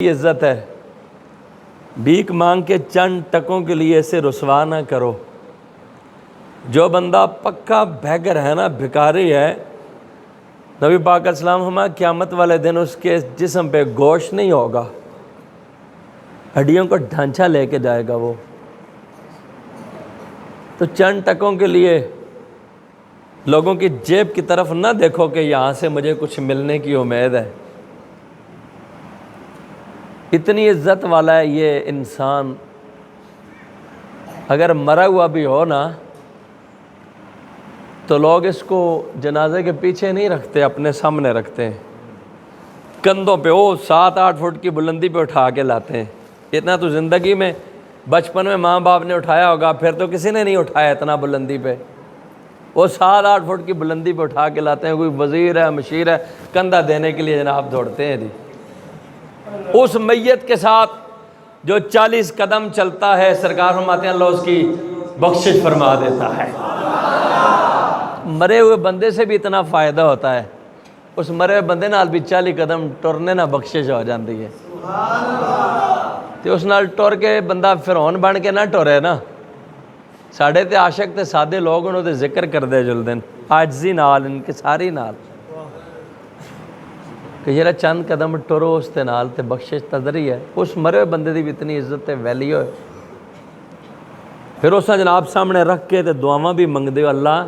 عزت ہے، بھیک مانگ کے چند ٹکوں کے لیے اسے رسوا نہ کرو۔ جو بندہ پکا بھیگر ہے نا، بھکاری ہے، نبی پاک علیہ السلام ہمیں قیامت والے دن اس کے جسم پہ گوشت نہیں ہوگا، ہڈیوں کو ڈھانچہ لے کے جائے گا وہ۔ تو چند ٹکوں کے لیے لوگوں کی جیب کی طرف نہ دیکھو کہ یہاں سے مجھے کچھ ملنے کی امید ہے۔ اتنی عزت والا ہے یہ انسان، اگر مرا ہوا بھی ہو نا تو لوگ اس کو جنازے کے پیچھے نہیں رکھتے، اپنے سامنے رکھتے ہیں، کندھوں پہ 7-8 فٹ کی بلندی پہ اٹھا کے لاتے ہیں۔ اتنا تو زندگی میں بچپن میں ماں باپ نے اٹھایا ہوگا، پھر تو کسی نے نہیں اٹھایا اتنا بلندی پہ۔ وہ 7-8 فٹ کی بلندی پہ اٹھا کے لاتے ہیں، کوئی وزیر ہے، مشیر ہے، کندھا دینے کے لیے جناب دوڑتے ہیں جی۔ اس میت کے ساتھ جو 40 قدم چلتا ہے، سرکار فرماتے ہیں اللہ اس کی بخشش فرما دیتا ہے۔ مرے ہوئے بندے سے بھی اتنا فائدہ ہوتا ہے، اس مرے ہوئے بندے نال بھی 40 قدم ٹرنے نہ بخشش ہو جاتی ہے۔ تو اس نال ٹر کے بندہ فرعون بن کے نہ ٹرے نا۔ ساڑھے تے عاشق تے سادے لوگ انہوں تے ذکر کر دے جلدن عاجزی نال، انکساری نال، کہ یہ چند قدم ٹرو اس تے نال تے بخشش تدری ہے۔ اس مرے ہوئے بندے دی بھی اتنی عزت تے ویلیو ہے۔ پھر اس جناب سامنے رکھ کے تے دعاواں بھی منگ دیو، اللہ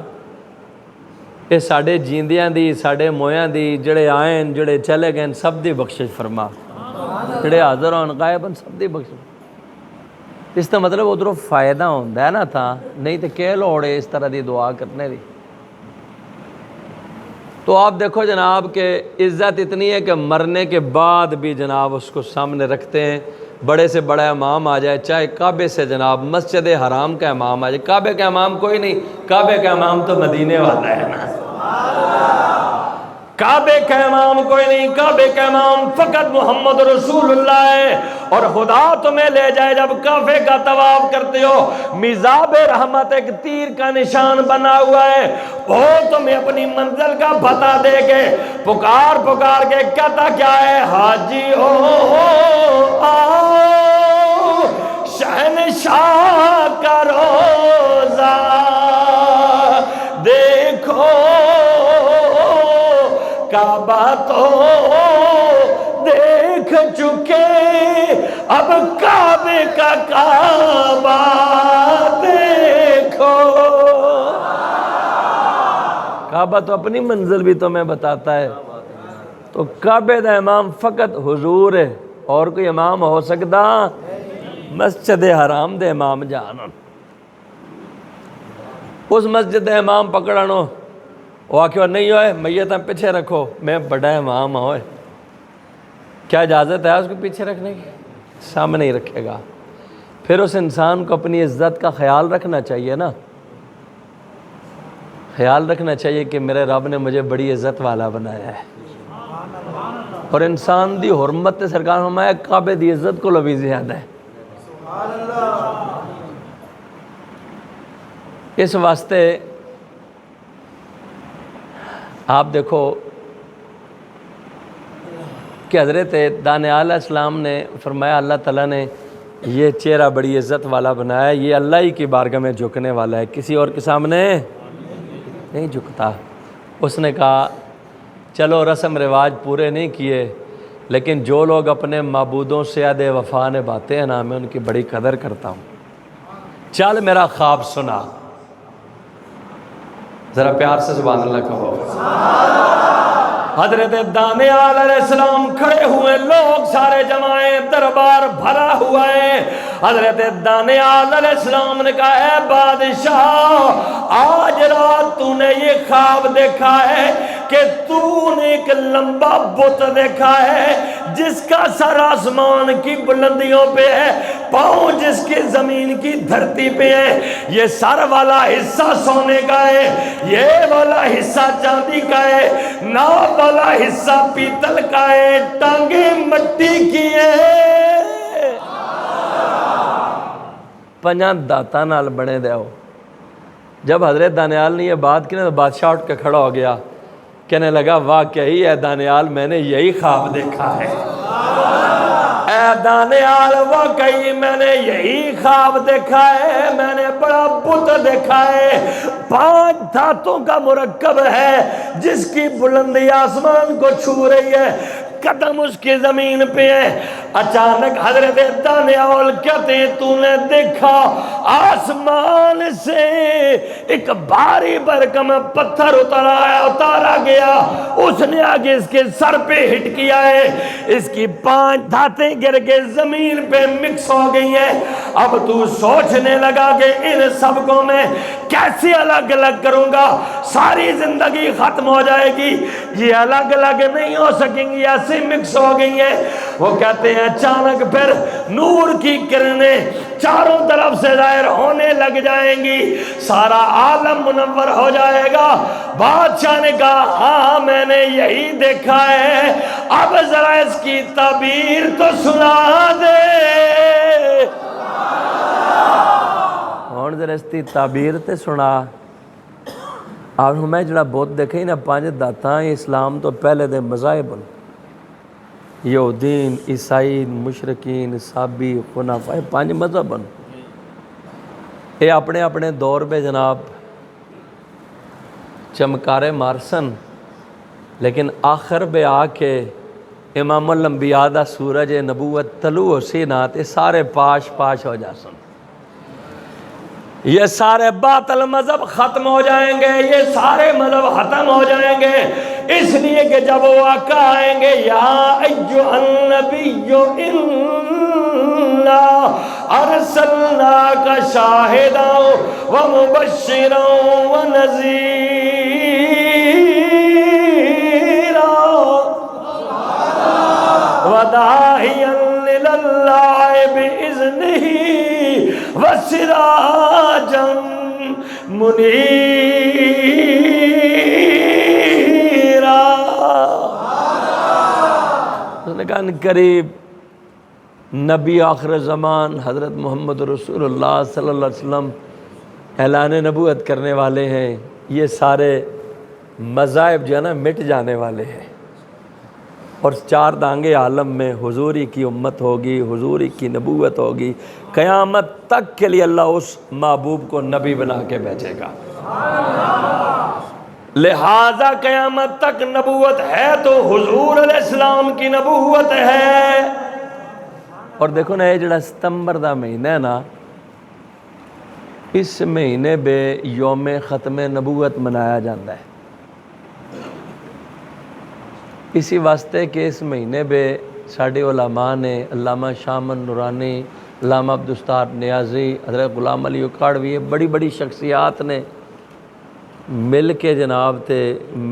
اے ساڑے جیندیاں دی، ساڑے مویاں دی، جڑے آئیں جڑے چلے گئے سب دی بخشش فرما، جڑے حاضر ہون غائب ہیں سب دی بخشش۔ اس کا مطلب ادھروں فائدہ ہوتا ہے نا تھا، نہیں تو کہہ لوڑے اس طرح دی دعا کرنے دی۔ تو آپ دیکھو جناب کہ عزت اتنی ہے کہ مرنے کے بعد بھی جناب اس کو سامنے رکھتے ہیں۔ بڑے سے بڑا امام آ جائے، چاہے کعبے سے جناب مسجد حرام کا امام آ جائے، کعبے کا امام کوئی نہیں، کعبے کا امام تو مدینے والا ہے نا۔ کعبے کا امام کوئی نہیں، کعبے کا امام فقط محمد رسول اللہ ہے۔ اور خدا تمہیں لے جائے جب کعبے کا طواف کرتے ہو، میزاب رحمت ایک تیر کا نشان بنا ہوا ہے، وہ تمہیں اپنی منزل کا پتہ دے کے پکار پکار کے کہتا کیا ہے، حاجی ہو آؤ شہنشاہ کا روزہ دیکھو، کعبہ تو دیکھ چکے اب کعبے کا کعبہ دیکھو۔ کعبہ تو اپنی منزل بھی تمہیں بتاتا ہے۔ تو کعبے دا امام فقط حضور ہے، اور کوئی امام ہو سکتا مسجد حرام دے امام جانن۔ اس مسجد دے امام پکڑانو، وہ آکھو نہیں ہوئے میتاں پیچھے رکھو، میں بڑا امام ہوئے، کیا اجازت ہے اس کو پیچھے رکھنے کی؟ سامنے ہی رکھے گا۔ پھر اس انسان کو اپنی عزت کا خیال رکھنا چاہیے نا، خیال رکھنا چاہیے کہ میرے رب نے مجھے بڑی عزت والا بنایا ہے۔ اور انسان دی حرمت سرکار فرمایا کعبے دی عزت کو بھی زیادہ ہے۔ اس واسطے آپ دیکھو کہ حضرت دانیال علیہ السلام نے فرمایا اللہ تعالیٰ نے یہ چہرہ بڑی عزت والا بنایا ہے، یہ اللہ ہی کی بارگاہ میں جھکنے والا ہے، کسی اور کے سامنے نہیں جھکتا۔ اس نے کہا چلو رسم رواج پورے نہیں کیے، لیکن جو لوگ اپنے معبودوں سے عہد وفا نبھاتے ہیں نا، میں ان کی بڑی قدر کرتا ہوں۔ چل میرا خواب سنا، ذرا پیار سے سبحان اللہ کہو۔ حضرت دانیال علیہ السلام کھڑے ہوئے، لوگ سارے جمائے، دربار بھرا ہوا ہے۔ حضرت دانیال علیہ السلام نے کہا اے بادشاہ، آج رات تو نے یہ خواب دیکھا ہے کہ تو نے ایک لمبا بت دیکھا ہے جس کا سر آسمان کی بلندیوں پہ ہے، پاؤں جس کی زمین کی دھرتی پہ ہے، یہ سر والا حصہ سونے کا ہے، یہ والا حصہ چاندی کا ہے، ناف والا حصہ پیتل کا ہے، ٹانگیں مٹی کی ہے، پنجاں داتا نال بنے دے ہو۔ جب حضرت دانیال نے یہ بات کی نا تو بادشاہ اٹھ کے کھڑا ہو گیا، کہنے لگا واقعی ہے دانیال، میں نے یہی خواب دیکھا ہے۔ دانیال واقعی میں نے یہی خواب دیکھا ہے، میں نے بڑا بت دیکھا ہے، 5 دھاتوں کا مرکب ہے جس کی بلندی آسمان کو چھو رہی ہے، قدم اس کی زمین پہ ہے۔ اچانک حضرت دانیال کہتے ہیں تو نے دیکھا آسمان سے ایک بھاری بھرکم پتھر اتارا گیا، اس نے آگے اس کے سر پہ ہٹ کیا ہے، اس کی 5 دھاتیں گر کے زمین پہ مکس ہو گئی ہیں۔ اب تو سوچنے لگا کہ ان سب کو میں کیسے الگ الگ کروں گا، ساری زندگی ختم ہو جائے گی، یہ الگ الگ نہیں ہو سکیں گی، ایسے مکس ہو گئی ہیں۔ وہ کہتے ہیں اچانک پھر نور کی کرنیں چاروں طرف سے ظاہر ہونے لگ جائیں گی، سارا عالم منور ہو جائے گا۔ بادشاہ نے کہا ہاں میں نے یہی دیکھا ہے، اب ذرا اس کی تعبیر تو سنا دے۔ ذرا اس کی تعبیر تے سنا۔ آپ میں جڑا بہت دیکھیں نا 5 داتاں اسلام تو پہلے دے مذاہب یہودین، عیسائی، مشرکین، صابی، خنفاء، 5 مذہب یہ اپنے اپنے دور پہ جناب چمکارے مارسن، لیکن آخر پہ آ کے امام الانبیاء دا سورج نبوت طلوع ہو سی نا تے سارے پاش پاش ہو جا سن، یہ سارے باطل مذہب ختم ہو جائیں گے، یہ سارے مذہب ختم ہو جائیں گے، اس لیے کہ جب وہ آقا آئیں گے یا ایھا النبی انا ارسلناک شاہدا ومبشرا ونذیرا وداعیا الی اللہ باذنہ وسراجا منیرا۔ اس نے کہا ان قریب نبی آخر زمان حضرت محمد رسول اللہ صلی اللہ علیہ وسلم اعلان نبوت کرنے والے ہیں، یہ سارے مذاہب جو ہے نا مٹ جانے والے ہیں، اور 4 دانگے عالم میں حضوری کی امت ہوگی، حضوری کی نبوت ہوگی، قیامت تک کے لیے اللہ اس محبوب کو نبی بنا کے بھیجے گا۔ لہذا قیامت تک نبوت ہے تو حضور علیہ السلام کی نبوت ہے۔ اور دیکھو نا یہ جڑا ستمبر دا مہینہ ہے نا، اس مہینے بے یوم ختم نبوت منایا جاتا ہے، اسی واسطے کہ اس مہینے بے ساڑھے علماء نے علامہ شامن نورانی، علامہ عبدالستار نیازی، حضرت غلام علی اکھاڑوی، بڑی بڑی شخصیات نے مل کے جناب تے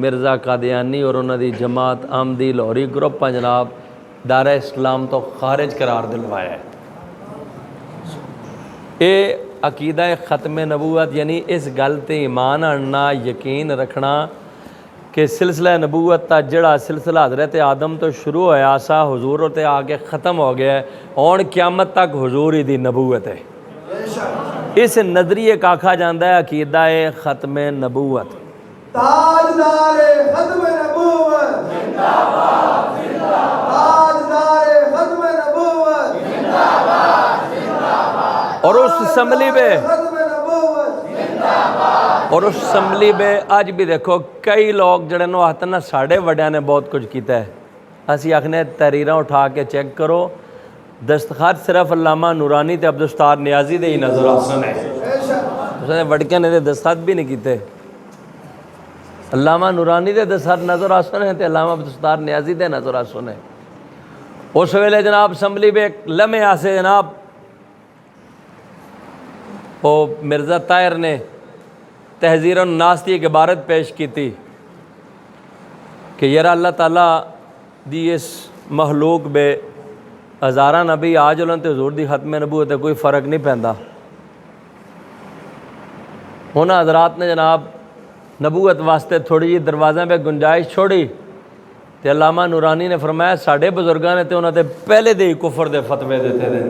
مرزا قادیانی اور انہوں دی جماعت آمدی لاہوری گروپ جناب دارہ اسلام تو خارج قرار دلوایا ہے۔ اے عقیدہ ختم نبوت یعنی اس گل تے ایمان آنا، یقین رکھنا کہ سلسلہ نبوت تا جڑا سلسلہ حضرت آدم تو شروع ہویا سا حضور تے آگے ختم ہو گیا ہے، اور قیامت تک حضور ہی دی نبوت ہے۔ اس نظریے کا آکھا جاندہ ہے عقیدہ ختم نبوت۔ تاجدار ختم نبوت زندہ باد زندہ باد، تاجدار ختم نبوت زندہ باد زندہ باد، اور اس اسمبلی میں اور اس اسمبلی میں آج بھی دیکھو کئی لوگ جڑے نو آتے نا ساڑھے وڈیاں نے بہت کچھ کیتا ہے، اسی آخنے تحریراں اٹھا کے چیک کرو، دستخط صرف علامہ نورانی تے عبدالستار نیازی دے ہی نظر آسن ہے، اس نے وڈکیاں نے دستخط بھی نہیں کیتے، علامہ نورانی دے دستخط نظر آسن ہے تے علامہ عبدالستار نیازی دے نظر آسن ہے۔ اس ویلے جناب اسمبلی میں ایک لمحے آسے جناب وہ مرزا طاہر نے تحذیر الناس کی ایک عبارت پیش کی تھی کہ یرا اللہ تعالیٰ دی اس مخلوق بے ہزارہ نبی آ جلن تے حضور دی ختم نبوت کوئی فرق نہیں پیندا۔ ہونا حضرات نے جناب نبوت واسطے تھوڑی جی دروازوں پہ گنجائش چھوڑی تے علامہ نورانی نے فرمایا ساڑھے بزرگاں نے تے انہوں نے پہلے دے ہی کفر دے فتوے دیتے تھے،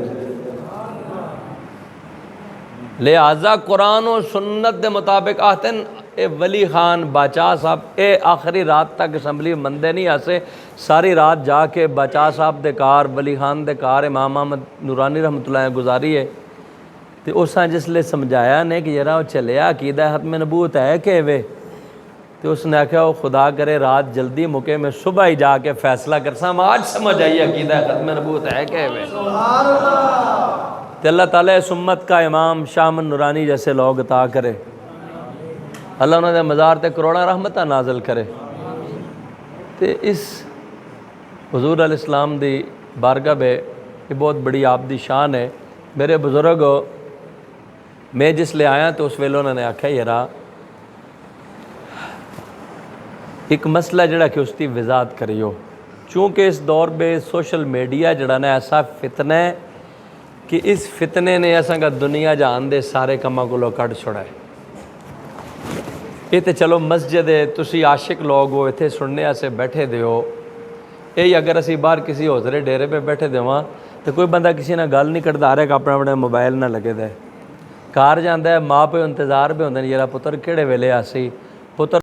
لہذا قرآن و سنت دے مطابق آتے ہیں اے ولی خان باچا صاحب اے آخری رات تک اسمبلی مندے نہیں آسے، ساری رات جا کے باچا صاحب دے کار ولی خان دے کار امام احمد نورانی رحمۃ اللہ گزاری ہے، تو اس نے جس لئے سمجھایا نے کہ یرا وہ چلیا عقیدہ ختم نبوت ہے کہ وے، تو اس نے آکھا وہ خدا کرے رات جلدی مکے میں صبح ہی جا کے فیصلہ کرسا، ہم آج سمجھ آئی عقیدہ ختم نبوت ہے کہ وے۔ سبحان اللہ۔ تو اللہ تعالیٰ اس امت کا امام شاہ احمد نورانی جیسے لوگ عطا کرے، اللہ انہوں نے مزار تے کروڑا رحمتہ نازل کرے، تو اس حضور علیہ السلام دی بارگاہ بے یہ بہت بڑی آپ دی شان ہے۔ میرے بزرگ میں جس لے آیا تو اس ویلے انہوں نے آکھا یرا ایک مسئلہ جڑا کہ اس کی وضاحت کریو، چونکہ اس دور میں سوشل میڈیا جڑا نا ایسا فتنہ ہے کہ اس فتنے نے ایسا کہ دنیا جہان دے سارے کماں کو لو کٹ چھوڑا ہے۔ یہ تے چلو مسجد ہے، تسی عاشق لوگ ہو اتنے سننے ایسے بیٹھے دے ہو، یہ اگر اسی باہر کسی حوضرے ڈیرے پہ بیٹھے دیواں تو کوئی بندہ کسی نہ گل نہیں کرتا، ہر ایک اپنا اپنا موبائل نہ لگے دے، کار جاندہ ہے، ماں پہ انتظار پہ ہوندے یارا پتر کیڑے ویلے آسی، پتر